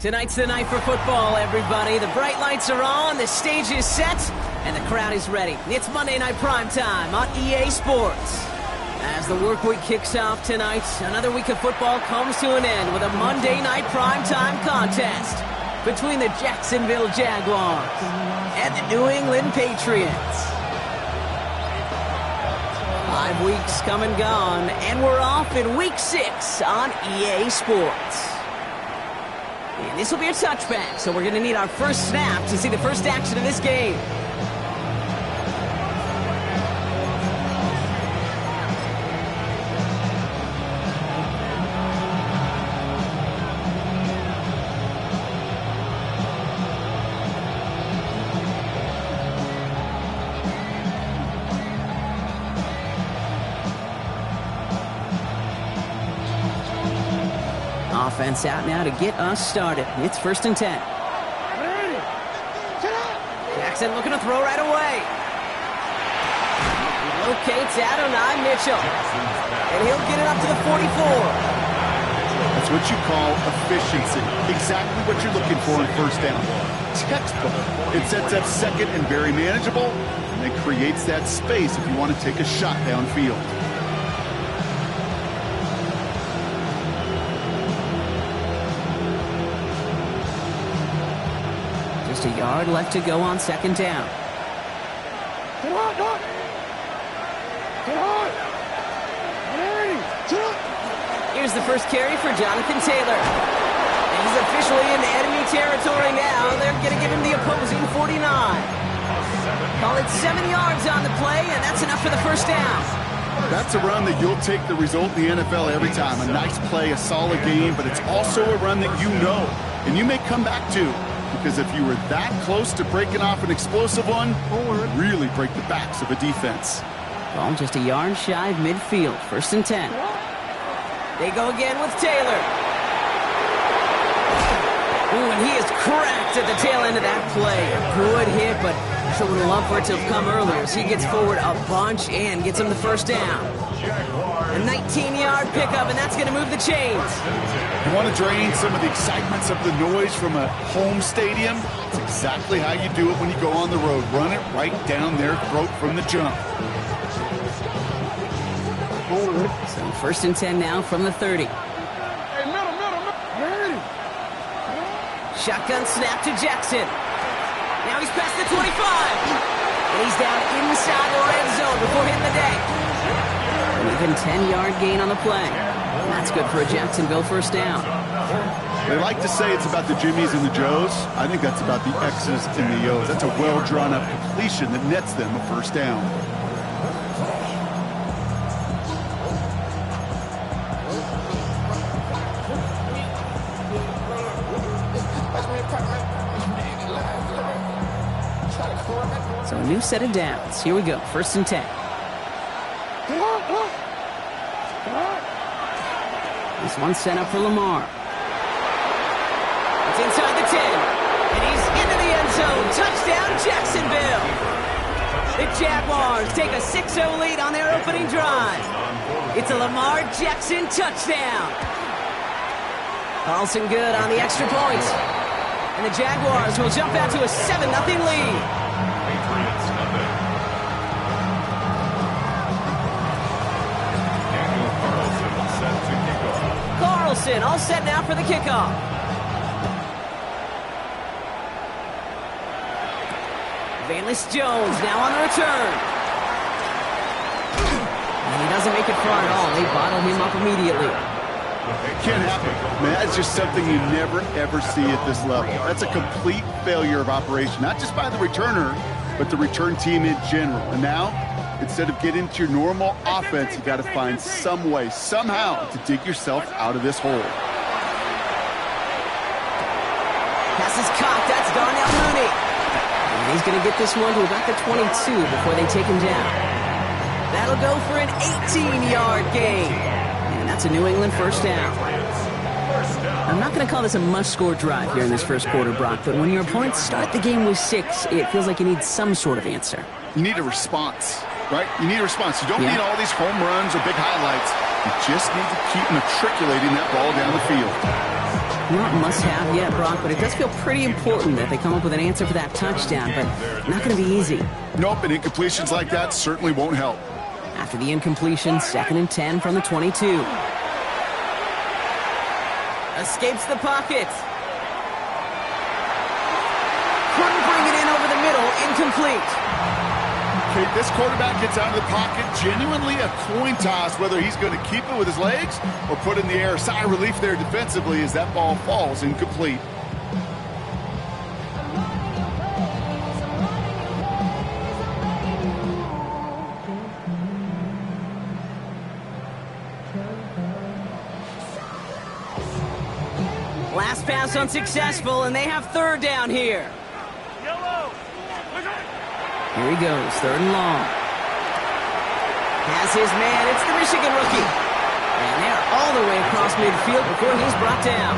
Tonight's the night for football, everybody. The bright lights are on, the stage is set, and the crowd is ready. It's Monday Night Primetime on EA Sports. As the work week kicks off tonight, another week of football comes to an end with a Monday Night Primetime contest between the Jacksonville Jaguars and the New England Patriots. 5 weeks come and gone, and we're off in Week 6 on EA Sports. And this will be a touchback, so we're going to need our first snap to see the first action of this game. Offense out now to get us started. It's 1st and 10. Jackson looking to throw right away. He locates Adonai Mitchell. And he'll get it up to the 44. That's what you call efficiency. Exactly what you're looking for in first down. Textbook. It sets up second and very manageable, and it creates that space if you want to take a shot downfield. Just a yard left to go on 2nd down. Here's the first carry for Jonathan Taylor. And he's officially in enemy territory now. They're going to give him the opposing 49. Call it 7 yards on the play, and that's enough for the first down. That's a run that you'll take the result in the NFL every time. A nice play, a solid game, but it's also a run that you know, and you may come back to. Because if you were that close to breaking off an explosive one, it would really break the backs of a defense. Ball just a yard shy of midfield. 1st and 10. They go again with Taylor. Ooh, and he is cracked at the tail end of that play. A good hit, but I would love for it to have come earlier as he gets forward a bunch and gets him the first down. A 19-yard pickup, and that's going to move the chains. You want to drain some of the excitements of the noise from a home stadium? It's exactly how you do it when you go on the road. Run it right down their throat from the jump. So 1st and 10 now from the 30. Shotgun snap to Jackson. Now he's past the 25. And he's down inside the red zone before hitting the deck. An even 10-yard gain on the play. And that's good for a Jacksonville first down. They like to say it's about the Jimmies and the Joes. I think that's about the X's and the O's. That's a well-drawn-up completion that nets them a first down. So a new set of downs. Here we go. 1st and 10. This one sent up for Lamar. It's inside the 10. And he's into the end zone. Touchdown, Jacksonville. The Jaguars take a 6-0 lead on their opening drive. It's a Lamar Jackson touchdown. Carlson good on the extra point. And the Jaguars will jump out to a 7-0 lead. Carlson all set now for the kickoff. Valus Jones now on the return. And he doesn't make it far at all. They bottle him up immediately. It can't happen. Man, that's just something you never, ever see at this level. That's a complete failure of operation, not just by the returner, but the return team in general. And now, instead of getting into your normal offense, you got to find some way, somehow, to dig yourself out of this hole. Pass is caught. That's Darnell Mooney. And he's going to get this one to about the 22 before they take him down. That'll go for an 18-yard gain. And that's a New England first down. I'm not going to call this a must-score drive here in this first quarter, Brock, but when your opponents start the game with 6, it feels like you need some sort of answer. You need a response. right? You need a response. You don't need all these home runs or big highlights. You just need to keep matriculating that ball down the field. Not must-have yet, Brock, but it does feel pretty important that they come up with an answer for that touchdown, but not going to be easy. Nope, and incompletions like that certainly won't help. After the incompletion, 2nd and 10 from the 22. Escapes the pocket. Couldn't bring it in over the middle. Incomplete. Okay, this quarterback gets out of the pocket. Genuinely a coin toss whether he's going to keep it with his legs or put it in the air. Sigh of relief there defensively as that ball falls incomplete. Last pass unsuccessful, and they have 3rd down here. Here he goes, 3rd and long. Has his man, it's the Michigan rookie. And they're all the way across midfield before he's brought down.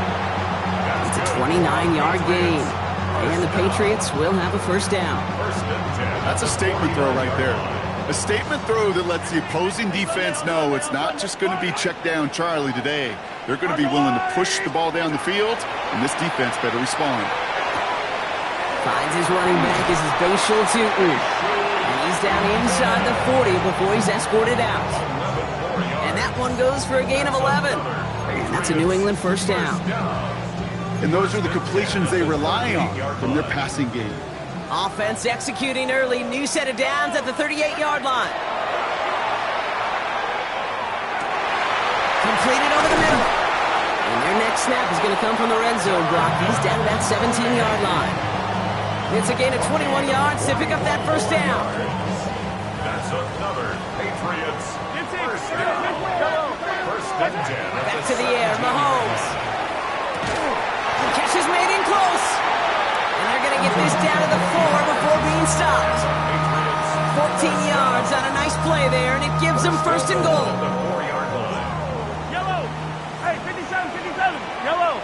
It's a 29-yard gain. And the Patriots will have a 1st down. That's a statement throw right there. A statement throw that lets the opposing defense know it's not just going to be check down Charlie today. They're going to be willing to push the ball down the field, and this defense better respond. Finds his running back. This is Bashal Tootin. And he's down inside the 40 before he's escorted out. And that one goes for a gain of 11. And that's a New England 1st down. And those are the completions they rely on from their passing game. Offense executing early. New set of downs at the 38-yard line. Completed over the middle. And their next snap is going to come from the red zone, Brock. He's down to that 17-yard line. It's a gain of 21 yards to pick up that 1st down. That's another Patriots first down. 1st and 10. Back to the air, Mahomes. Catch is made in close. And they're going to get this down to the 4 before being stopped. 14 yards on a nice play there, and it gives them 1st and goal. The 4-yard line. Yellow. Hey, 57, 57. Yellow.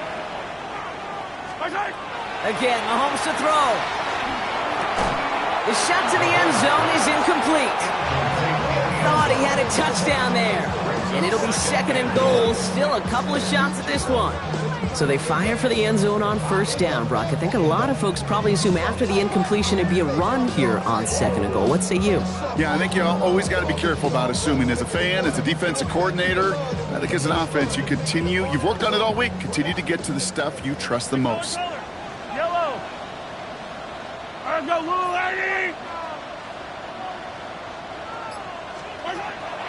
Again, Mahomes to throw. The shot to the end zone is incomplete. Thought he had a touchdown there. And it'll be 2nd and goal. Still a couple of shots at this one. So they fire for the end zone on 1st down, Brock. I think a lot of folks probably assume after the incompletion it'd be a run here on 2nd and goal. What say you? Yeah, I think you always got to be careful about assuming. As a fan, as a defensive coordinator, I think as an offense, you've worked on it all week. Continue to get to the stuff you trust the most. Yellow. Let's go, little lady.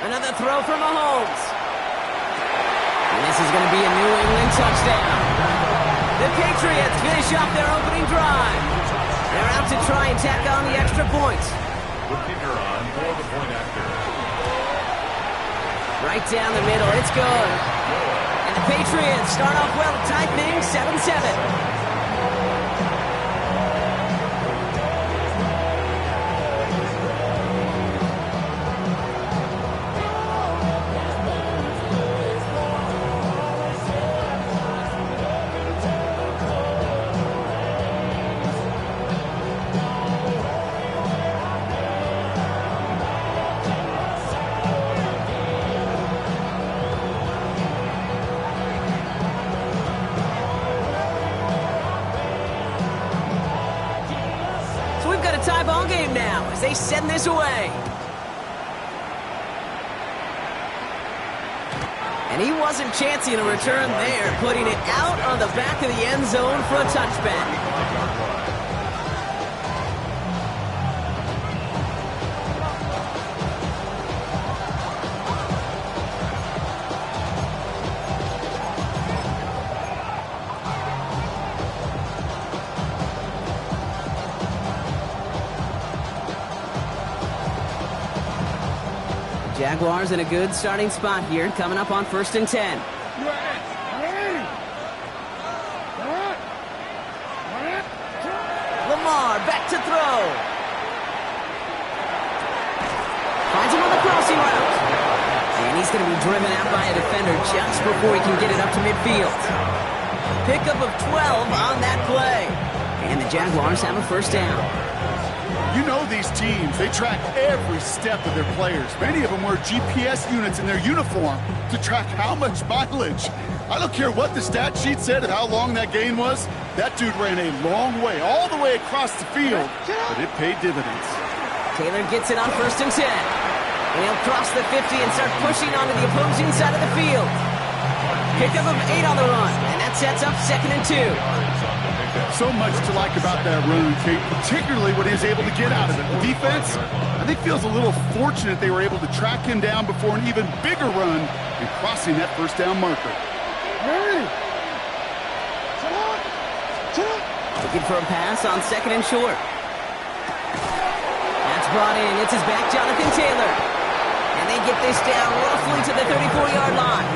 Another throw from Mahomes. And this is going to be a New England touchdown. The Patriots finish off their opening drive. They're out to try and tack on the extra point. The kicker on for the point after. Right down the middle, it's good. And the Patriots start off well, tie things 7-7. Tie ball game now as they send this away. And he wasn't chancing a return there, putting it out on the back of the end zone for a touchback. Jaguars in a good starting spot here, coming up on 1st and 10. Lamar back to throw. Finds him on the crossing route. And he's going to be driven out by a defender just before he can get it up to midfield. Pickup of 12 on that play. And the Jaguars have a 1st down. You know these teams, they track every step of their players. Many of them wear GPS units in their uniform to track how much mileage. I don't care what the stat sheet said of how long that gain was. That dude ran a long way, all the way across the field, but it paid dividends. Taylor gets it on 1st and 10. And he'll cross the 50 and start pushing onto the opposing side of the field. Pickup of 8 on the run, and that sets up 2nd and 2. So much to like about that run, Kate, particularly what he was able to get out of it. The defense, I think, feels a little fortunate they were able to track him down before an even bigger run and crossing that 1st down marker. Looking for a pass on 2nd and short. That's brought in. It's his back, Jonathan Taylor. And they get this down roughly to the 34-yard line.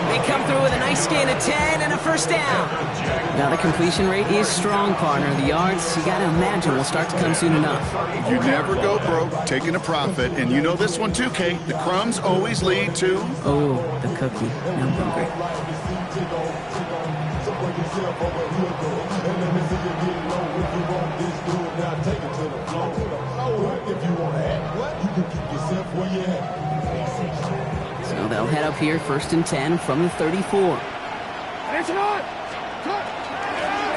They come through with a nice gain of 10 and a 1st down. Now the completion rate is strong, partner. The yards, you got to imagine, will start to come soon enough. You never go broke taking a profit. And you know this one too, Kate. The crumbs always lead to... Oh, the cookie. Now I'm hungry. So they'll head up here 1st and 10 from the 34.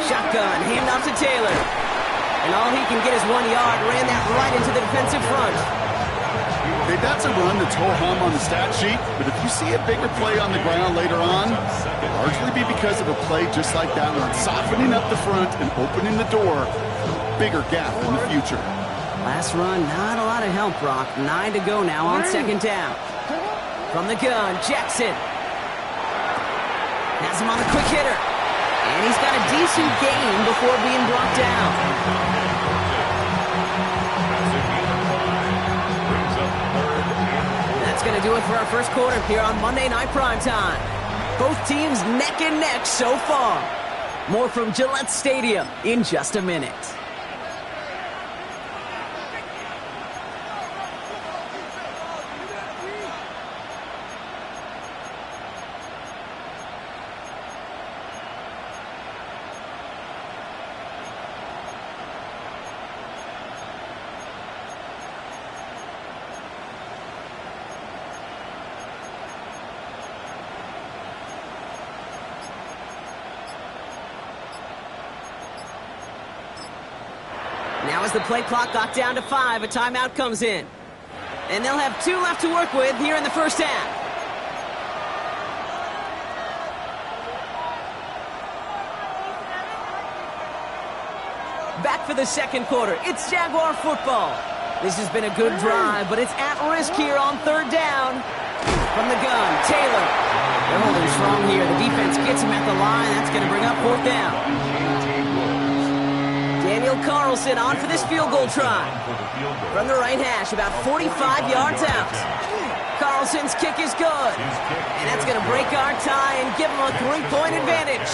Shotgun, hand off to Taylor. And all he can get is 1 yard. Ran that right into the defensive front. Hey, that's a run that's ho-hum on the stat sheet, but if you see a bigger play on the ground later on, it'll largely be because of a play just like that one, softening up the front and opening the door for a bigger gap in the future. Last run, not a lot of help, Brock. 9 to go now on 2nd down. From the gun, Jackson. Has him on the quick hitter. And he's got a decent gain before being brought down. That's going to do it for our 1st quarter here on Monday Night Primetime. Both teams neck and neck so far. More from Gillette Stadium in just a minute. Now as the play clock got down to 5, a timeout comes in. And they'll have 2 left to work with here in the 1st half. Back for the 2nd quarter. It's Jaguar football. This has been a good drive, but it's at risk here on 3rd down. From the gun, Taylor. They're holding strong here. The defense gets him at the line. That's going to bring up 4th down. Daniel Carlson on for this field goal try. From the right hash, about 45 yards out. Carlson's kick is good. And that's going to break our tie and give him a 3-point advantage.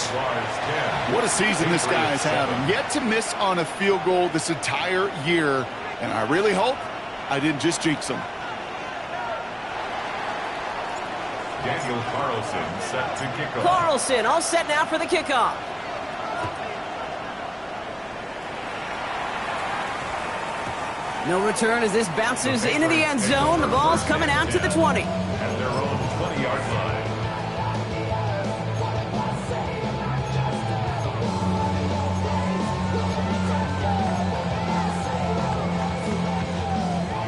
What a season this guy is having. Yet to miss on a field goal this entire year. And I really hope I didn't just jinx him. Daniel Carlson set to kick off. Carlson all set now for the kickoff. No return as this bounces into the end zone. The ball's coming out to the 20. At their own 20-yard line.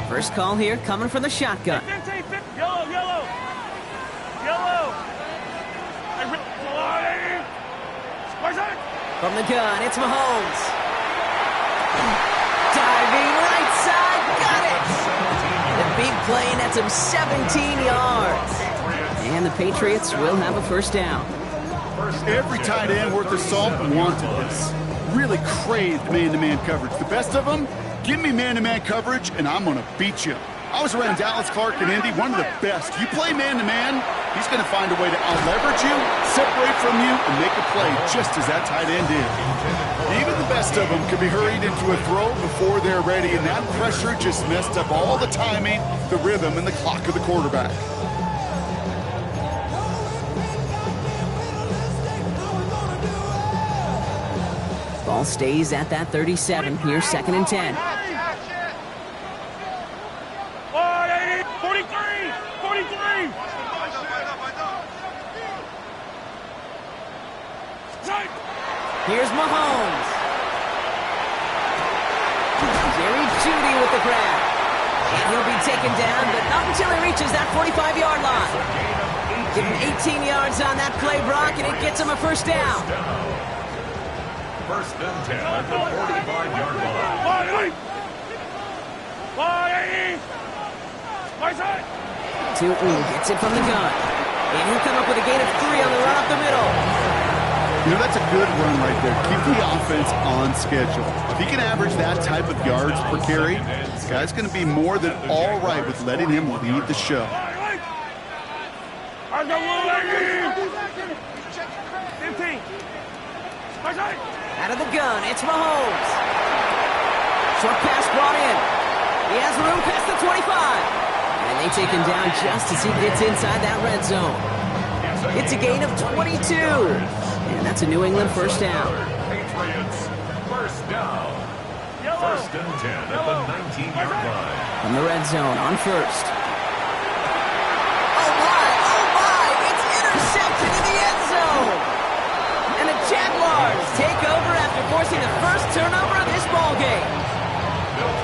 First call here coming from the shotgun. Yellow, yellow. Yellow. From the gun, it's Mahomes. Diving right side, got it! The big play nets him 17 yards. And the Patriots will have a 1st down. Every tight end worth his salt wanted this. Really craved man-to-man coverage. The best of them, give me man-to-man coverage and I'm going to beat you. I was around Dallas Clark and Indy, one of the best. You play man-to-man, he's going to find a way to out-leverage you, separate from you, and make a play just as that tight end did. Even the best of them could be hurried into a throw before they're ready, and that pressure just messed up all the timing, the rhythm, and the clock of the quarterback. Ball stays at that 37. Here's 2nd and 10. Here's Mahomes. Jerry Jeudy with the grab. And he'll be taken down, but not until he reaches that 45-yard line. Give him 18 yards on that play, Brock, and it gets him a first down. First and 10 at the 45-yard line. Tootin gets it from the gun. And he'll come up with a gain of 3 on the run up the middle. You know, that's a good run right there. Keep the offense on schedule. If he can average that type of yards per carry, this guy's going to be more than all right with letting him lead the show. 15. Out of the gun, it's Mahomes. Short pass brought in. He has room past the 25. And they take him down just as he gets inside that red zone. It's a gain of 22. And that's a New England first down. Patriots, first down. First and 10 at the 19-yard line. From the red zone on first. Oh my, it's intercepted in the end zone. And the Jaguars take over after forcing the first turnover of this ballgame.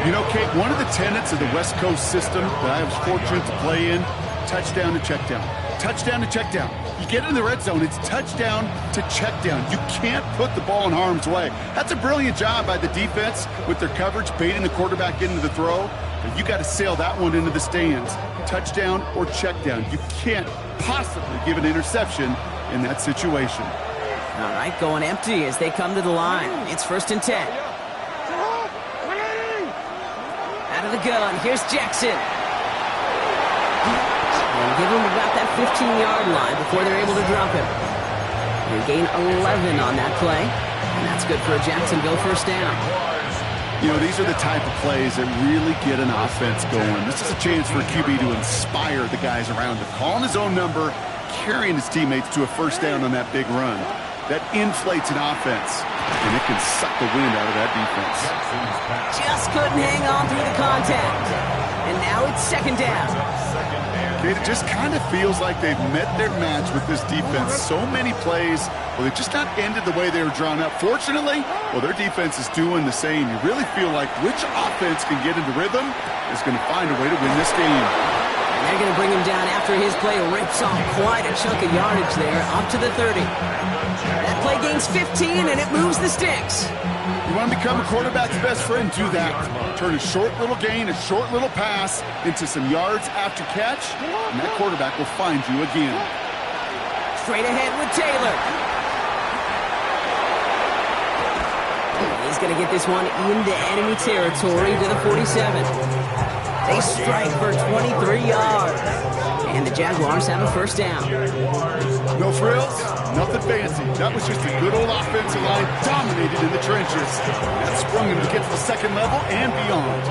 You know, Kate, one of the tenets of the West Coast system that I was fortunate to play in, touchdown to check down. Touchdown to check down. You get in the red zone, it's touchdown to check down. You can't put the ball in harm's way. That's a brilliant job by the defense with their coverage, baiting the quarterback into the throw. But you got to sail that one into the stands. Touchdown or check down. You can't possibly give an interception in that situation. All right, going empty as they come to the line. It's first and 10. Out of the gun, here's Jackson. And give him about that 15-yard line before they're able to drop him. They gain 11 on that play, and that's good for a Jacksonville first down. You know, these are the type of plays that really get an offense going. This is a chance for a QB to inspire the guys around him. Calling his own number, carrying his teammates to a first down on that big run. That inflates an offense, and it can suck the wind out of that defense. Just couldn't hang on through the contact. And now it's second down. It just kind of feels like they've met their match with this defense. So many plays, well, they've just not ended the way they were drawn up. Fortunately, well, their defense is doing the same. You really feel like which offense can get into rhythm is going to find a way to win this game. And they're going to bring him down after his play rips off quite a chunk of yardage there, up to the 30. That play gains 15, and it moves the sticks. You want to become a quarterback's best friend, do that. Turn a short little gain, a short little pass into some yards after catch, and that quarterback will find you again. Straight ahead with Taylor. He's going to get this one into enemy territory to the 47. They strike for 23 yards. And the Jaguars have a first down. No frills, nothing fancy. That was just a good old offensive line dominated in the trenches. That sprung him to get to the second level and beyond.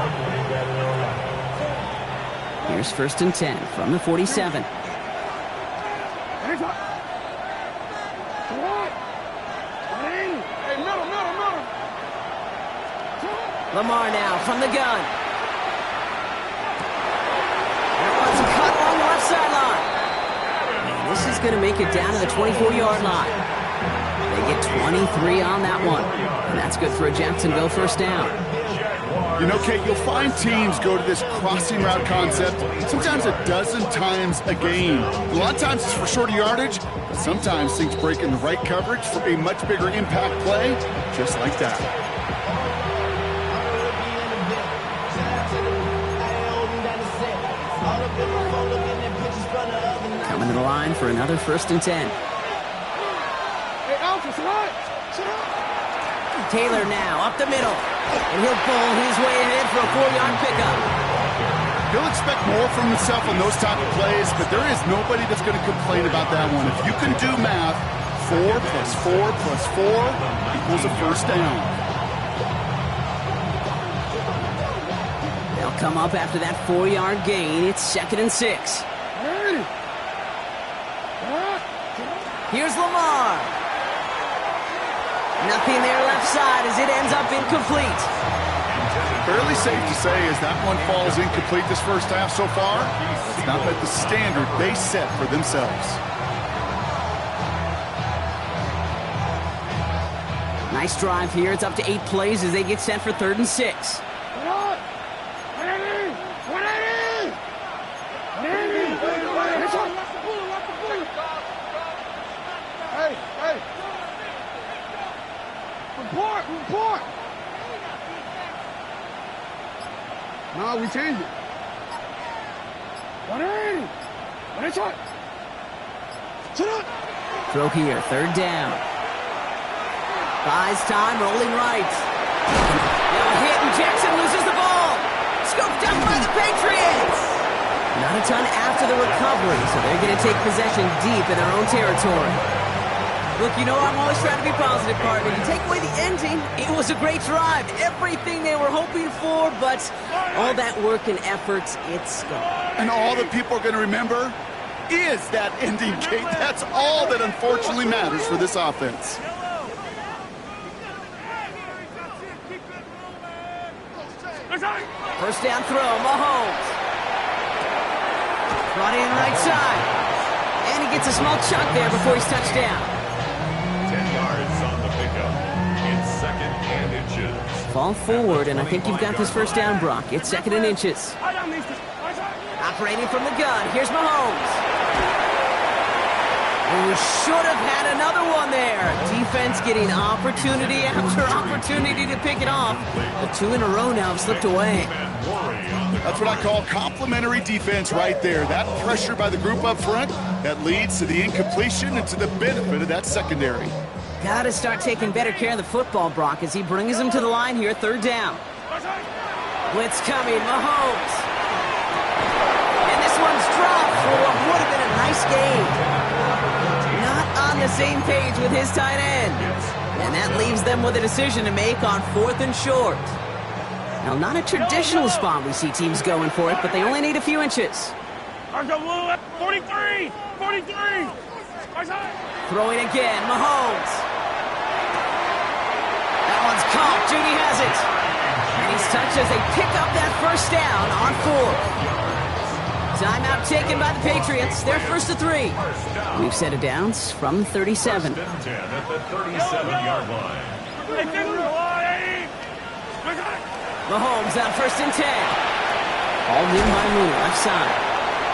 Here's first and 10 from the 47. Lamar now from the gun. Cut along the left sideline. And this is going to make it down to the 24-yard line. They get 23 on that one. And that's good for a Jacksonville first down. You know, Kate, you'll find teams go to this crossing route concept sometimes a dozen times a game. A lot of times it's for shorter yardage, but sometimes things break in the right coverage for a much bigger impact play, just like that. Coming to the line for another first and 10. Taylor now up the middle, and he'll pull his way ahead for a 4-yard pickup. He'll expect more from himself on those type of plays, but there is nobody that's going to complain about that one. If you can do math, 4 plus 4 plus 4 equals a first down. They'll come up after that 4-yard gain. It's second and 6. Here's Lamar. Nothing there left side as it ends up incomplete. Fairly safe to say as that one falls incomplete this first half so far, it's not met the standard they set for themselves. Nice drive here. It's up to 8 plays as they get set for 3rd and 6. Report! No, we change it. 180! Throw here, 3rd down. Buys time, rolling right. Now a hit, and Jackson loses the ball. Scooped up by the Patriots. Not a ton after the recovery, so they're going to take possession deep in their own territory. Look, you know I'm always trying to be positive, partner. You take away the ending, it was a great drive. Everything they were hoping for, but all that work and effort, it's gone. And all that people are going to remember is that ending, Kate. That's all that unfortunately matters for this offense. First down throw, Mahomes. Brought in right side. And he gets a small chunk there before he's touched down. 10 yards on the pickup. It's 2nd and inches. Fall forward, and I think you've got this first down, Brock. It's 2nd and inches. Operating from the gun. Here's Mahomes. Who should have had another one there. Defense getting opportunity after opportunity to pick it off. The 2 in a row now have slipped away. That's what I call complimentary defense right there. That pressure by the group up front, that leads to the incompletion and to the benefit of that secondary. Got to start taking better care of the football, Brock, as he brings him to the line here, 3rd down. Blitz coming, Mahomes. And this one's dropped for what would have been a nice game. Not on the same page with his tight end. And that leaves them with a decision to make on 4th and short. Now, not a traditional spot we see teams going for it, but they only need a few inches. 43! Throwing again, Mahomes. That one's caught. Judy has it. And he's touched as they pick up that first down on 4th. Timeout taken by the Patriots. They're 1st to 3. We've set it down from 37. 1st and 10 at the 37-yard line. Mahomes on 1st and 10. Hauled in by Mooney, left side.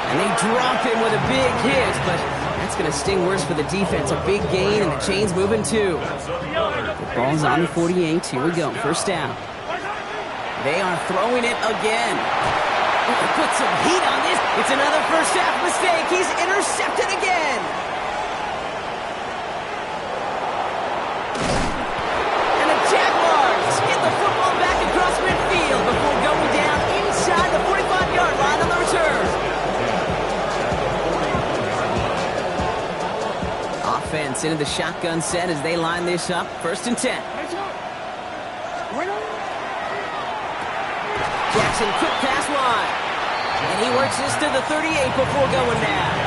And they drop him with a big hit, but that's going to sting worse for the defense. A big gain, and the chain's moving too. The ball's on the 48. Here we go, 1st down. They are throwing it again. Put some heat on this. It's another first half mistake. He's intercepted again. And the Jaguars get the football back across midfield before going down inside the 45-yard line on the return. Offense into the shotgun set as they line this up. 1st and 10. Jackson, quick pass wide. And he works this to the 38 before going down.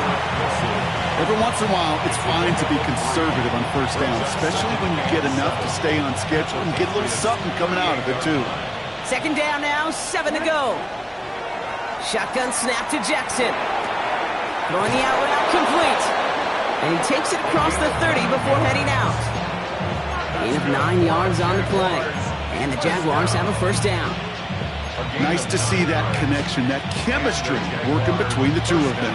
Every once in a while, it's fine to be conservative on 1st down, especially when you get enough to stay on schedule and get a little something coming out of it, too. 2nd down now, 7 to go. Shotgun snap to Jackson. Throwing the out route complete. And he takes it across the 30 before heading out. Gain of 9 yards on the play. And the Jaguars have a 1st down. Nice to see that connection, that chemistry working between the two of them.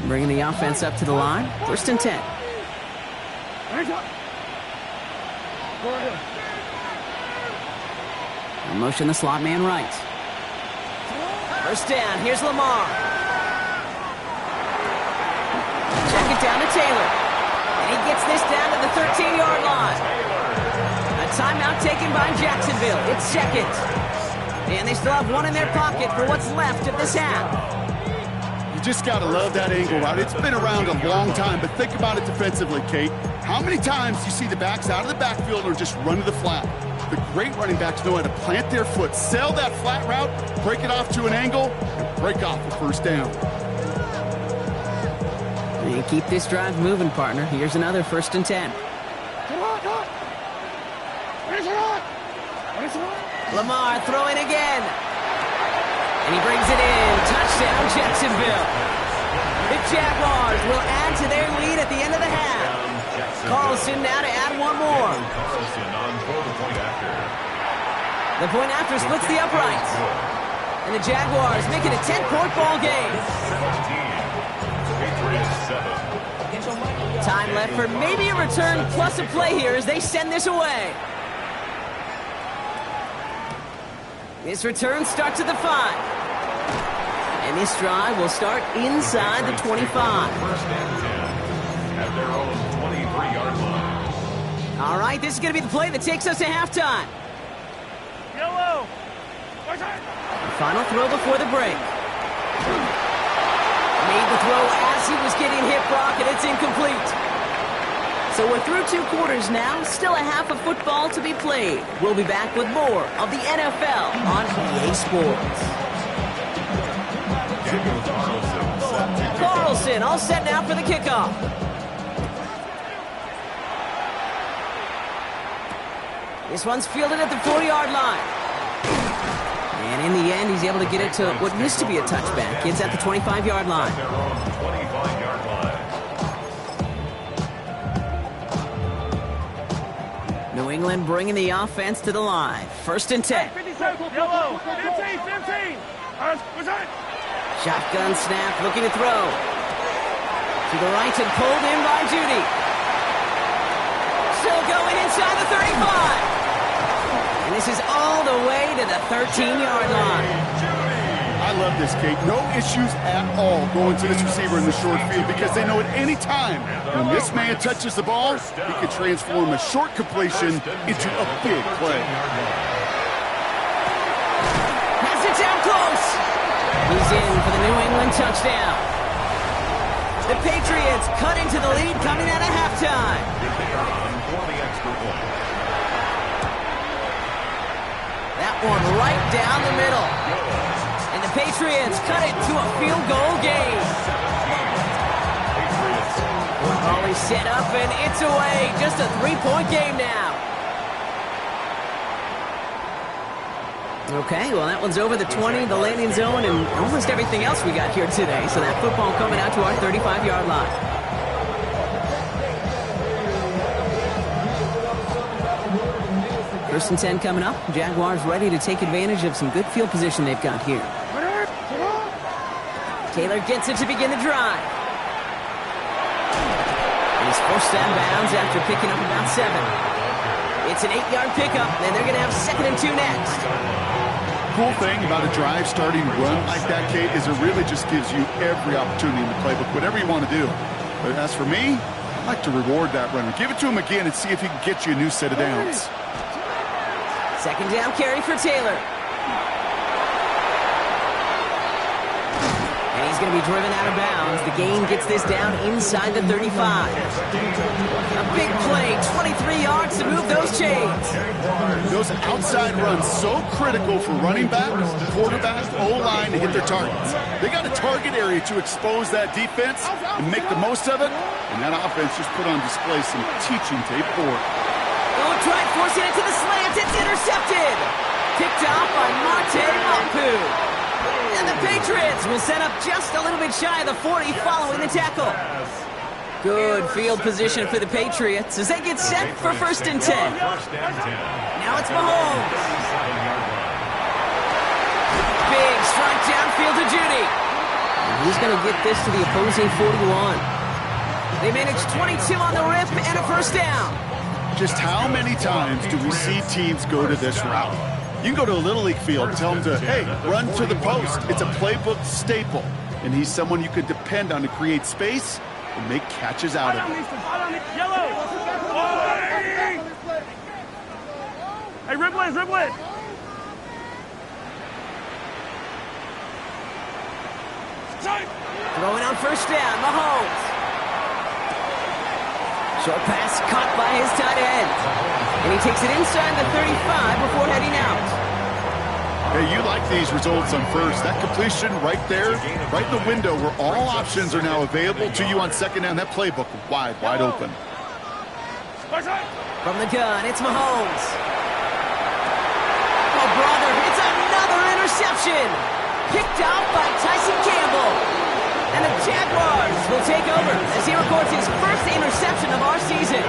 Bringing the offense up to the line. 1st and 10. Motion the slot man right. 1st down. Here's Lamar. Check it down to Taylor. And he gets this down to the 13-yard line. A timeout taken by Jacksonville. It's 2nd. And they still have one in their pocket for what's left of this half. You just got to love that angle route. It's been around a long time, but think about it defensively, Kate. How many times do you see the backs out of the backfield or just run to the flat? The great running backs know how to plant their foot, sell that flat route, break it off to an angle, and break off the 1st down. And keep this drive moving, partner. Here's another 1st and 10. Lamar throwing again. And he brings it in. Touchdown, Jacksonville. The Jaguars will add to their lead at the end of the half. Carlson now to add one more. The point after splits the uprights. And the Jaguars make it a 10-point ball game. Time left for maybe a return plus a play here as they send this away. This return starts at the 5. And this drive will start inside the 25. First and 10 at their own 23-yard line. All right, this is going to be the play that takes us to halftime. Yellow. Final throw before the break. Made the throw as he was getting hit, Brock, and it's incomplete. So we're through 2 quarters now, still a half of football to be played. We'll be back with more of the NFL on EA Sports. Carlson all set now for the kickoff. This one's fielded at the 40-yard line. And in the end, he's able to get it to what used to be a touchback. It's at the 25-yard line. New England bringing the offense to the line. First and 10. Yellow. 15. Shotgun snap, looking to throw. To the right and pulled in by Judy. Still going inside the 35. And this is all the way to the 13-yard line. I love this, Kate. No issues at all going to this receiver in the short field because they know at any time when this man touches the ball, he can transform a short completion into a big play. Pass it down close. He's in for the New England touchdown. The Patriots cut into the lead coming out of halftime. That one right down the middle. And the Patriots cut it to a field goal game. Ball is set up and it's away. Just a 3-point game now. Okay, well that one's over the 20, the landing zone, and almost everything else we got here today. So that football coming out to our 35-yard line. First and 10 coming up. Jaguars ready to take advantage of some good field position they've got here. Taylor gets it to begin the drive. And he's forced out of bounds after picking up about 7. It's an 8-yard pickup, and they're going to have 2nd and 2 next. Cool thing about a drive starting run like that, Kate, is it really just gives you every opportunity in the playbook, whatever you want to do. But as for me, I like to reward that runner. Give it to him again and see if he can get you a new set of downs. 2nd down carry for Taylor. And he's going to be driven out of bounds. The gain gets this down inside the 35. A big play, 23 yards to move those chains. Those outside runs so critical for running back, quarterback, O-line to hit their targets. They got a target area to expose that defense and make the most of it. And that offense just put on display some teaching tape for it. Oh, tried forcing it to the slant. It's intercepted. Picked off by Marte Mapu. And the Patriots will set up just a little bit shy of the 40 following the tackle. Good field position for the Patriots as they get set for 1st and 10. Now it's Mahomes. Big strike downfield to Judy. And he's going to get this to the opposing 41. They managed 22 on the rip and a 1st down. Just how many times do we see teams go to this route? You can go to a Little League field and tell them to, hey, run to the post. It's a playbook staple. And he's someone you could depend on to create space and make catches out of it. Yellow. Hey, Riblet. Throwing on 1st down, Mahomes. Short pass caught by his tight end. And he takes it inside the 35 before heading out. Hey, you like these results on 1st. That completion right there, right in the window where all options are now available to you on 2nd down. That playbook wide open. From the gun, it's Mahomes. Oh, brother, it's another interception. Picked off by Tyson Campbell. And a Jaguars will take over as he records his first interception of our season.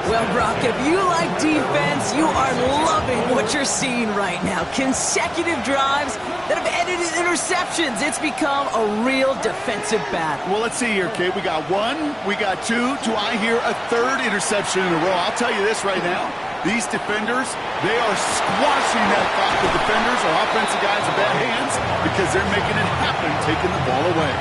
Well, Brock, if you like defense, you are loving what you're seeing right now. Consecutive drives that have ended in interceptions. It's become a real defensive battle. Well, let's see here, kid. We got one, we got two. Do I hear a third interception in a row? I'll tell you this right now. These defenders, they are squashing that thought. The defenders or offensive guys in bad hands because they're making it happen, taking the ball away.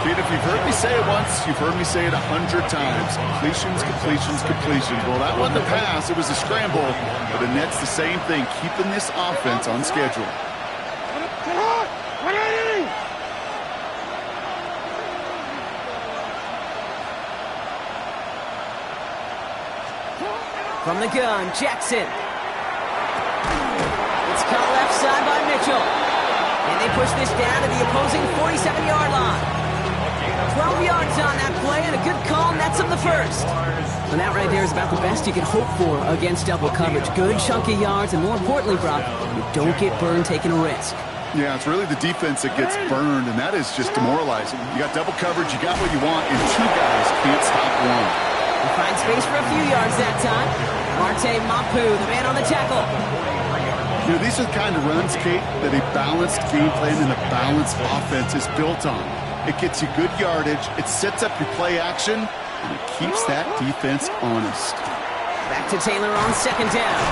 Kid, if you've heard me say it once, you've heard me say it 100 times. Completions, completions, completions. Well, that wasn't a pass. It was a scramble. But the Nets, the same thing, keeping this offense on schedule. From the gun, Jackson. It's caught left side by Mitchell. And they push this down to the opposing 47-yard line. 12 yards on that play, and a good call nets him the first. And that right there is about the best you can hope for against double coverage. Good chunky yards, and more importantly, Brock, you don't get burned taking a risk. Yeah, it's really the defense that gets burned, and that is just demoralizing. You got double coverage, you got what you want, and two guys can't stop one. He finds space for a few yards that time. Marte Mapu, the man on the tackle. You know, these are the kind of runs, Kate, that a balanced game plan and a balanced offense is built on. It gets you good yardage, it sets up your play action, and it keeps that defense honest. Back to Taylor on second down.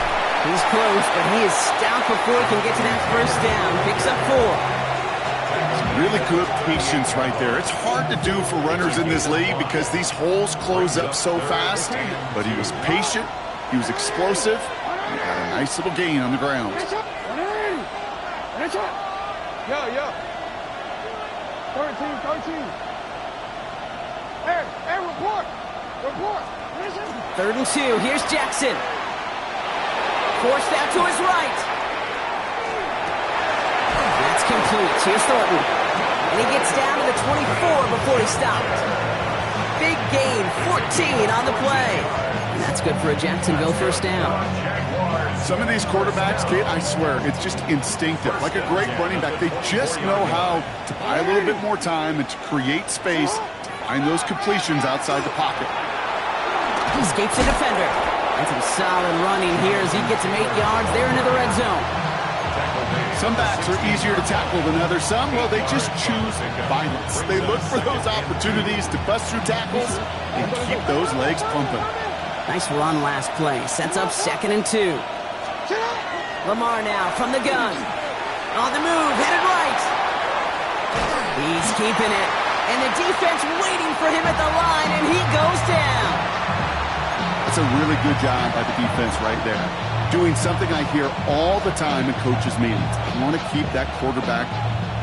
He's close, but he is stopped before he can get to that first down. Picks up 4. Really good patience right there. It's hard to do for runners in this league because these holes close up so fast, but he was patient, he was explosive, and he got a nice little gain on the ground. Yo. 13. Hey, report. 3rd and 2. Here's Jackson. Forced out to his right. That's complete. Here's Thornton. And he gets down to the 24 before he stopped. Big gain, 14 on the play. And that's good for a Jacksonville first down. Some of these quarterbacks, kid, I swear, it's just instinctive. Like a great running back, they just know how to buy a little bit more time and to create space to find those completions outside the pocket. He escapes the defender. And some solid running here as he gets him 8 yards there into the red zone. Some backs are easier to tackle than others. Some, well, they just choose violence. They look for those opportunities to bust through tackles and keep those legs pumping. Nice run last play. Sets up 2nd and 2. Lamar now from the gun. On the move, headed right. He's keeping it. And the defense waiting for him at the line, and he goes down. That's a really good job by the defense right there. Doing something I hear all the time in coaches' meetings. I want to keep that quarterback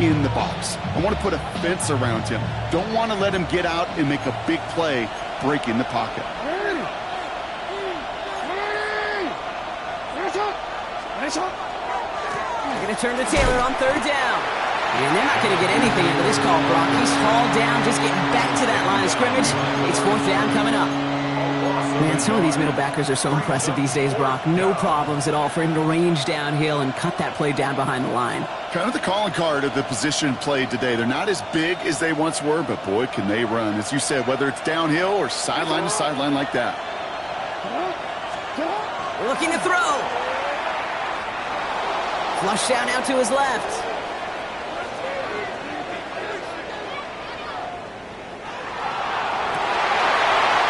in the box. I want to put a fence around him. Don't want to let him get out and make a big play breaking the pocket. They're going to turn to Taylor on 3rd down. And they're not going to get anything into this call, Brock. He's hauled down, just getting back to that line of scrimmage. It's 4th down coming up. Man, some of these middle backers are so impressive these days, Brock. No problems at all for him to range downhill and cut that play down behind the line. Kind of the calling card of the position played today. They're not as big as they once were, but boy, can they run. As you said, whether it's downhill or sideline to sideline like that. Looking to throw. Flush down out to his left.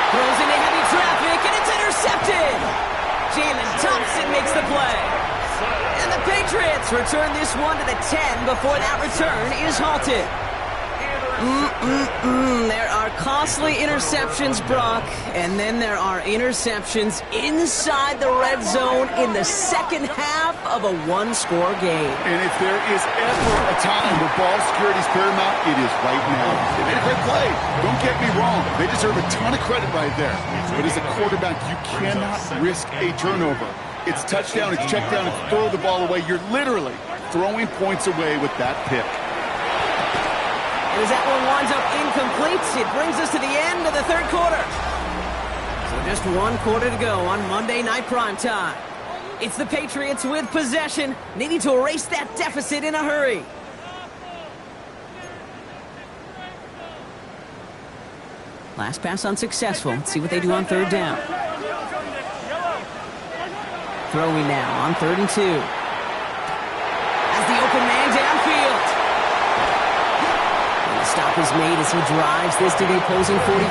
Throws into heavy traffic, and it's intercepted. Jalen Thompson makes the play. And the Patriots return this one to the 10 before that return is halted. There are costly interceptions, Brock, and then there are interceptions inside the red zone in the second half of a one-score game. And if there is ever a time where ball security is paramount, it is right now. They made a great play. Don't get me wrong. They deserve a ton of credit right there. But as a quarterback, you cannot risk a turnover. It's touchdown, it's check down, it's throw the ball away. You're literally throwing points away with that pick. And as that one winds up incomplete, it brings us to the end of the 3rd quarter. So just 1 quarter to go on Monday Night Primetime. It's the Patriots with possession, needing to erase that deficit in a hurry. Last pass unsuccessful. Let's see what they do on third down. Throwing now on 3rd and 2. As the open man downfield. And the stop is made as he drives this to the opposing 43.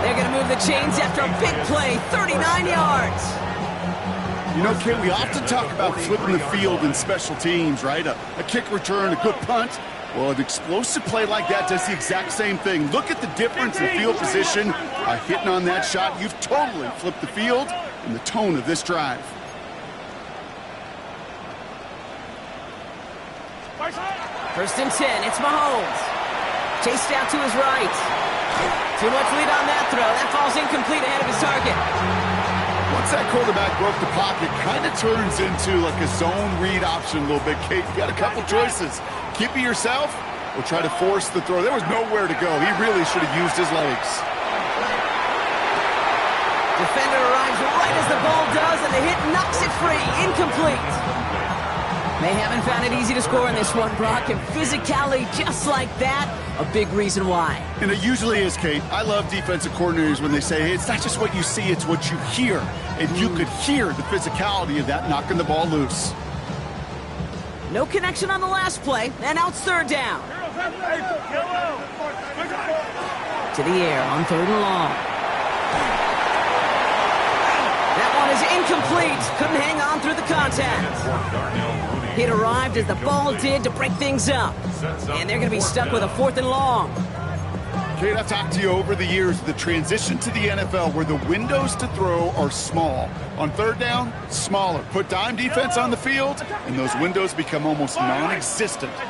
They're going to move the chains after a big play, 39 yards. You know, Kate, we often talk about flipping the field in special teams, right? A kick return, a good punt. Well, an explosive play like that does the exact same thing. Look at the difference in field position. By hitting on that shot, you've totally flipped the field and the tone of this drive. First and 10, it's Mahomes. Chased out to his right. Too much lead on that throw. That falls incomplete ahead of his target. Once that quarterback broke the pocket, kind of turns into like a zone read option a little bit, Kate. You got a couple choices. Keep it yourself or try to force the throw. There was nowhere to go. He really should have used his legs. Defender arrives right as the ball does, and the hit knocks it free. Incomplete. They haven't found it easy to score in this one, Brock, and physicality just like that, a big reason why. And it usually is, Kate. I love defensive coordinators when they say, hey, it's not just what you see, it's what you hear. And you could hear the physicality of that knocking the ball loose. No connection on the last play, and now it's 3rd down. To the air on 3rd and long. That one is incomplete. Couldn't hang on through the contact. It arrived as the ball did to break things up. And they're going to be stuck with a 4th and long. Kate, I've talked to you over the years, the transition to the NFL where the windows to throw are small. On 3rd down, smaller. Put dime defense on the field, and those windows become almost non-existent. Here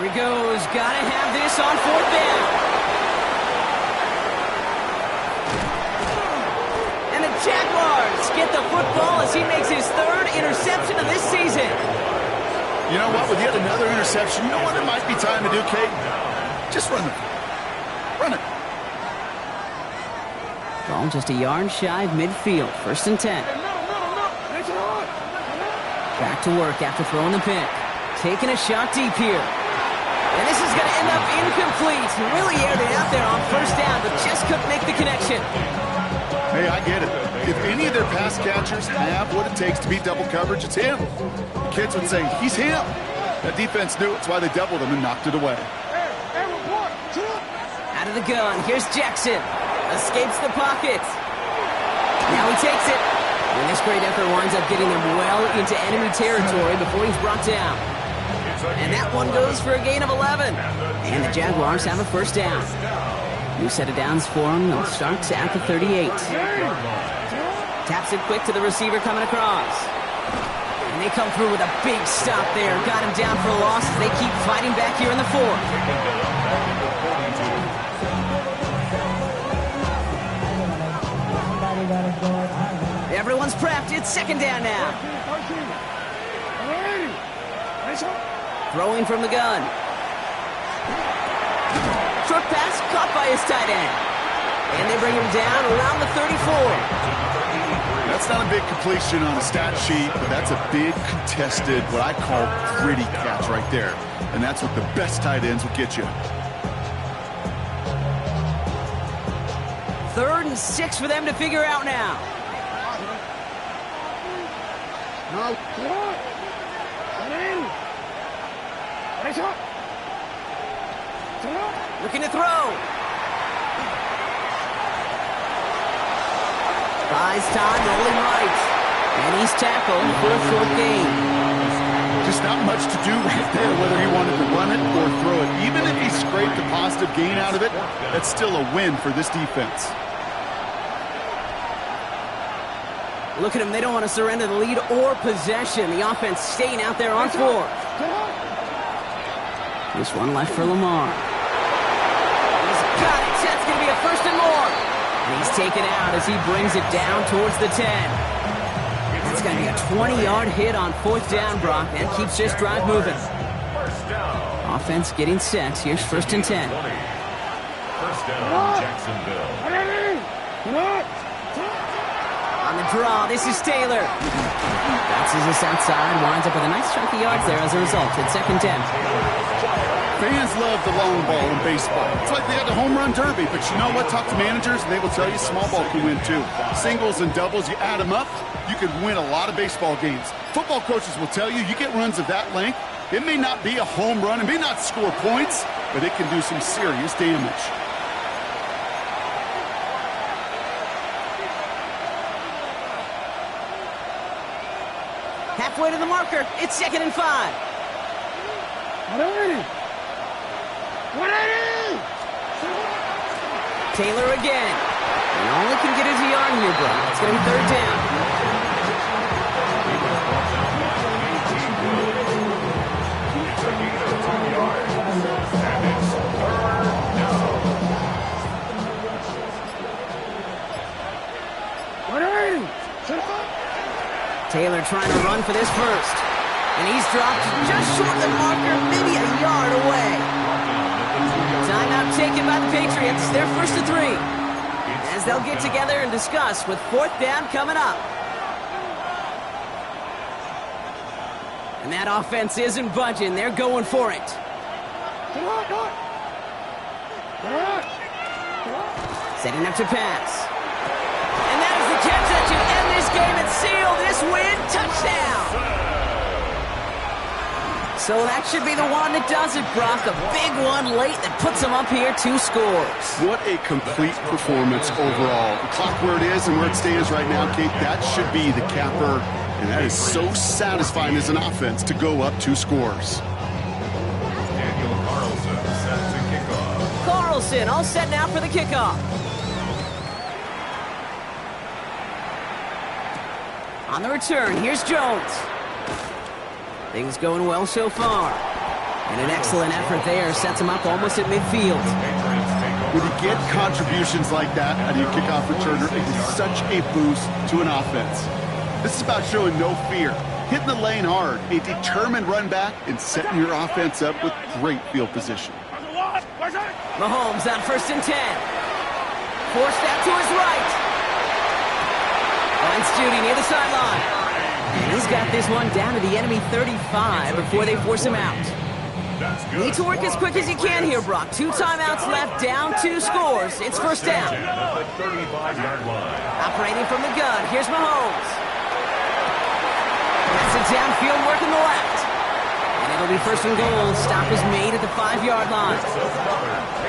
he goes. Got to have this on 4th down. And the Jaguars get the football as he makes his 3rd interception of this season. You know what? With yet another interception, you know what it might be time to do, Kate? Just run it. Run it. Ball just a yard shy of midfield. 1st and 10. Back to work after throwing the pick. Taking a shot deep here. And this is going to end up incomplete. He really aired it out there on 1st down, but just couldn't make the connection. Hey, I get it. If any of their pass catchers have what it takes to beat double coverage, it's him. The kids would say, he's him. That defense knew it. That's why they doubled him and knocked it away. Out of the gun, here's Jackson. Escapes the pocket. Now he takes it. And this great effort winds up getting them well into enemy territory before he's brought down. And that one goes for a gain of 11. And the Jaguars have a 1st down. New set of downs for them. They'll start at the 38. Taps it quick to the receiver coming across. And they come through with a big stop there. Got him down for a loss as they keep fighting back here in the 4th. Everyone's prepped. It's 2nd down now. Throwing from the gun. Short pass caught by his tight end. And they bring him down around the 34. That's not a big completion on a stat sheet, but that's a big contested, what I call gritty catch right there. And that's what the best tight ends will get you. 3rd and 6 for them to figure out now. Looking to throw. Buys time, rolling right. And he's tackled for a 4th gain. Just not much to do right there, whether he wanted to run it or throw it. Even if he scraped a positive gain out of it, that's still a win for this defense. Look at them. They don't want to surrender the lead or possession. The offense staying out there on 4th. Just one left for Lamar. He's got it. That's going to be a 1st and more. And he's taken out as he brings it down towards the 10. That's going to be a 20-yard hit on 4th down, Brock. That keeps this drive moving. Offense getting set. Here's 1st and 10. 1st down, Jacksonville. On the draw, this is Taylor. Bounces this outside, winds up with a nice chunk of yards there as a result. It's 2nd 10. Fans love the long ball in baseball. It's like they got the home run derby. But you know what? Talk to managers, and they will tell you small ball can win too. Singles and doubles, you add them up, you can win a lot of baseball games. Football coaches will tell you, you get runs of that length, it may not be a home run, it may not score points, but it can do some serious damage. Halfway to the marker. It's 2nd and 5. 180. 180. Taylor again. He only can get his yard here, bro. It's going to be 3rd down. Taylor trying to run for this first. And he's dropped just short of the marker, maybe a yard away. Timeout taken by the Patriots. They're 1st and 3. As they'll get together and discuss with 4th down coming up. And that offense isn't budging. They're going for it. Setting up to pass. And that is the catch that should end this game and seal this win. Touchdown! So that should be the one that does it, Brock. A big one late that puts them up here 2 scores. What a complete performance overall. The clock where it is and where it stands right now, Kate, that should be the capper. And that is so satisfying as an offense to go up 2 scores. Carlson all set now for the kickoff. On the return, here's Jones. Things going well so far. And an excellent effort there sets him up almost at midfield. When you get contributions like that out of your kickoff returner, it is such a boost to an offense. This is about showing no fear, hitting the lane hard, a determined run back, and setting your offense up with great field position. Mahomes on 1st and 10. Forced out to his right. Finds Judy near the sideline. And he's got this one down to the enemy 35 before they force him out. Need to work as quick as you can here, Brock. 2 timeouts left, down 2 scores. It's 1st down. Operating from the gun, here's Mahomes. That's a downfield work in the left. And it'll be 1st and goal. Stop is made at the 5-yard line.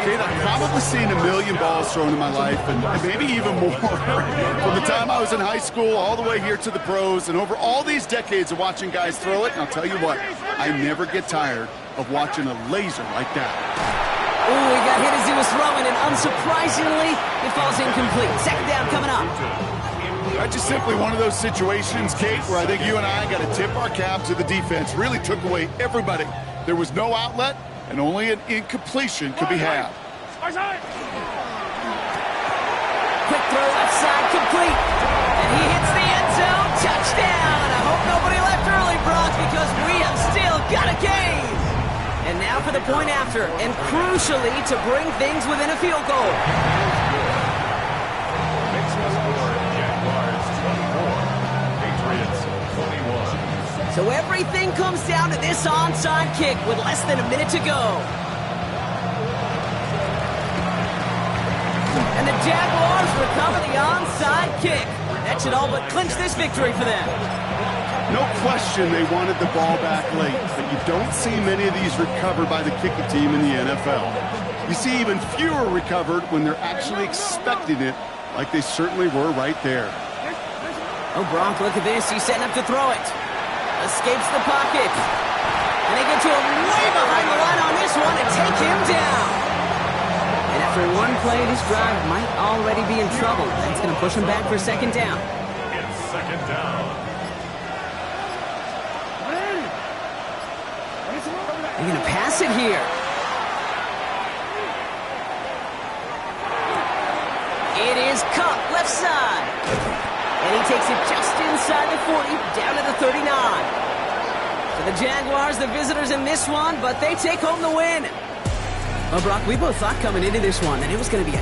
Kate, I've probably seen a million balls thrown in my life, and maybe even more. From the time I was in high school all the way here to the pros, and over all these decades of watching guys throw it, and I'll tell you what, I never get tired of watching a laser like that. Oh, he got hit as he was throwing, and unsurprisingly, it falls incomplete. 2nd down coming up. That's just simply one of those situations, Kate, where I think you and I got to tip our cap to the defense. Really took away everybody. There was no outlet, and only an incompletion could be had. Quick throw left side, complete. And he hits the end zone. Touchdown! I hope nobody left early, Brock, because we have still got a game. And now for the point after, and crucially to bring things within a field goal. So everything comes down to this onside kick with less than a minute to go. And the Jaguars recover the onside kick. That should all but clinch this victory for them. No question they wanted the ball back late, but you don't see many of these recovered by the kicking team in the NFL. You see even fewer recovered when they're actually expecting it, like they certainly were right there. Oh, Bronk, look at this. He's setting up to throw it. Escapes the pocket. And they get to him way behind the line on this one and take him down. And after one play, this drive might already be in trouble. That's going to push him back for 2nd down. It's 2nd down. They're going to pass it here. It is Cup, left side. And he takes it just inside the 40, down to the 39. So the Jaguars, the visitors in this one, but they take home the win. Well, Brock, we both thought coming into this one that it was going to be a